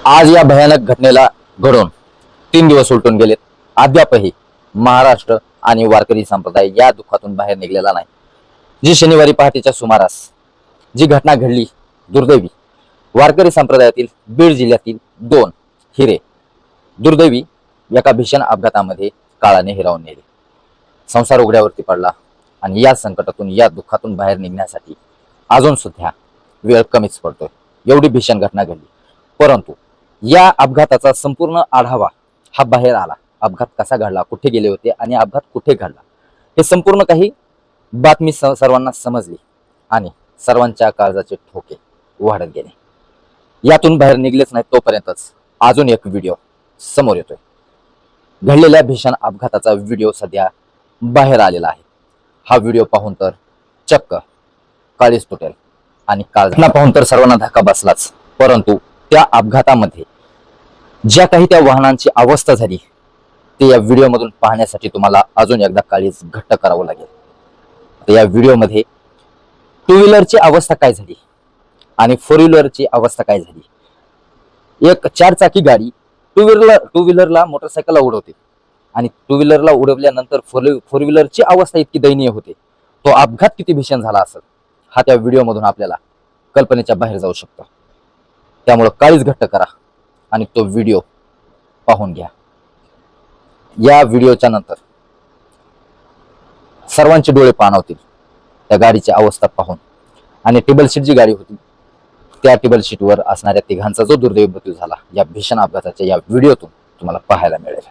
आज या भयानक घटनेला घडून 3 दिवस उलटून गेलेत. अद्यापही महाराष्ट्र आणि वारकरी संप्रदाय या दुःखातून बाहेर निघलेला नाही. जी शनिवारी पहाटेच्या सुमारास जी घटना घडली, दुर्दैवी वारकरी संप्रदायातील बीड जिल्ह्यातील 2 हिरे दुर्दैवी एका भीषण अपघातामध्ये काळाने हिरावून नेले. संसार उघड्यावरती पडला आणि या संकटातून, या दुःखातून बाहेर निघण्यासाठी अजून सुद्धा वेळ कमीच पडतोय. एवढी भीषण घटना घडली, परंतु या अपघाताचा संपूर्ण आढावा हा बाहेर आला. अपघात कसा घडला, कुठे गेले होते आणि अपघात कुठे घडला, हे संपूर्ण काही बातमी सर्वांना समजली आणि सर्वांच्या काळजाचे ठोके वाढत गेले. यातून बाहेर निघलेच नाही तोपर्यंतच अजून एक व्हिडिओ समोर येतोय. घडलेल्या भीषण अपघाताचा व्हिडिओ सध्या बाहेर आलेला आहे. हा व्हिडिओ पाहून तर चक्क काळीच तुटेल आणि घटना पाहून तर सर्वांना धक्का बसलाच, परंतु त्या अपघातामध्ये ज्या काही त्या वाहनांची अवस्था झाली ते या व्हिडिओमधून पाहण्यासाठी तुम्हाला अजून एकदा काळीच घट्ट करावं लागेल. तर या व्हिडिओमध्ये टू व्हीलरची अवस्था काय झाली आणि फोर व्हीलरची अवस्था काय झाली. एक 4 चाकी गाडी टू व्हीलरला मोटरसायकलला उडवते आणि टू व्हीलरला उडवल्यानंतर फोर व्हीलरची अवस्था इतकी दयनीय होते. तो अपघात किती भीषण झाला असेल हा त्या व्हिडिओमधून आपल्याला कल्पनेच्या बाहेर जाऊ शकतो. त्यामुळे काळीच घट्ट करा आणि तो व्हिडिओ पाहून घ्या. या व्हिडिओच्या नंतर सर्वांचे डोळे पाणावतील त्या गाडीची अवस्था पाहून. आणि टेबल सीट जी गाडी होती त्या टेबल सीटवर असणाऱ्या तिघांचा जो दुर्दैवी मृत्यू झाला या भीषण अपघाताच्या या व्हिडिओतून तुम्हाला पाहायला मिळेल.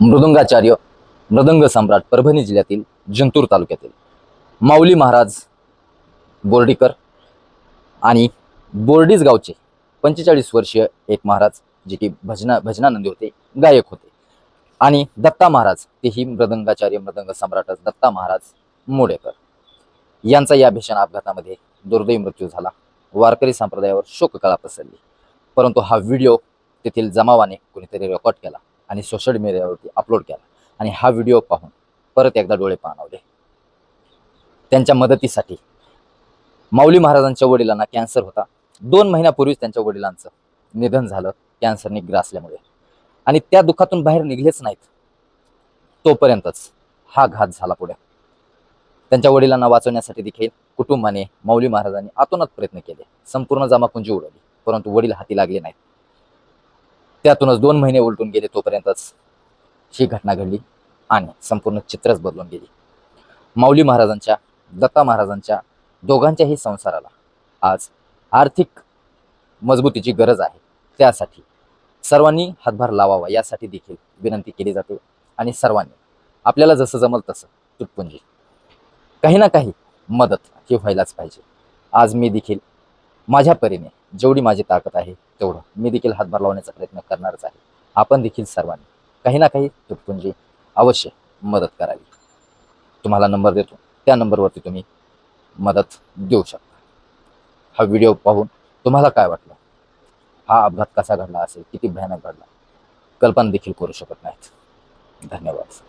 मृदंगाचार्य, मृदंग सम्राट परभणी जिल्ह्यातील जिंतूर तालुक्यातील माऊली महाराज बोर्डीकर आणि बोर्डीज गावचे 45 वर्षीय एक महाराज, जे की भजनानंदी होते, गायक होते, आणि दत्ता महाराज, तेही मृदंगाचार्य मृदंग सम्राटच दत्ता महाराज मोडेकर यांचा या भीषण अपघातामध्ये दुर्दैवी मृत्यू झाला. वारकरी संप्रदायावर शोककळा पसरली, परंतु हा व्हिडिओ तेथील जमावाने कोणीतरी रेकॉर्ड केला आणि सोशल मीडियावरती अपलोड केला आणि हा व्हिडिओ पाहून परत एकदा डोळे पाणावले. त्यांच्या मदतीसाठी माऊली महाराजांच्या वडिलांना कॅन्सर होता. 2 महिन्यापूर्वीच त्यांच्या वडिलांचं निधन झालं कॅन्सरने ग्रासल्यामुळे, आणि त्या दुःखातून बाहेर निघलेच नाहीत तोपर्यंतच हा घात झाला पुढे. त्यांच्या वडिलांना वाचवण्यासाठी देखील कुटुंबाने, माऊली महाराजांनी आतोनात प्रयत्न केले, संपूर्ण जमापुंजी उडवली, परंतु वडील हाती लागले नाहीत. त्यातूनच 2 महिने उलटून गेले तोपर्यंतच ही घटना घडली आणि संपूर्ण चित्रच बदलून गेली. माऊली महाराजांच्या, दत्ता महाराजांच्या दोघांच्याही संसाराला आज आर्थिक मजबूतीची गरज आहे. त्यासाठी सर्वांनी हातभार लावावा यासाठी देखील विनंती केली जाते आणि सर्वांनी आपल्याला जसं जमल तसं तुटपुंजी काही ना काही मदत ही व्हायलाच पाहिजे. आज मी देखील माझ्या परीने जेवढी माझी ताकद आहे तेवढं मी देखील हातभार लावण्याचा प्रयत्न करणारच आहे. आपण देखील सर्वांनी काही ना काही तुटपुंजी अवश्य मदत करावी. तुम्हाला नंबर देतो, त्या नंबरवरती तुम्ही मदत देऊ शकता. हा व्हिडिओ पाहून तुम्हाला काय वाटलं, हा अपघात कसा घडला असेल, किती भयानक घडला, कल्पना देखील करू शकत नाहीत. धन्यवाद.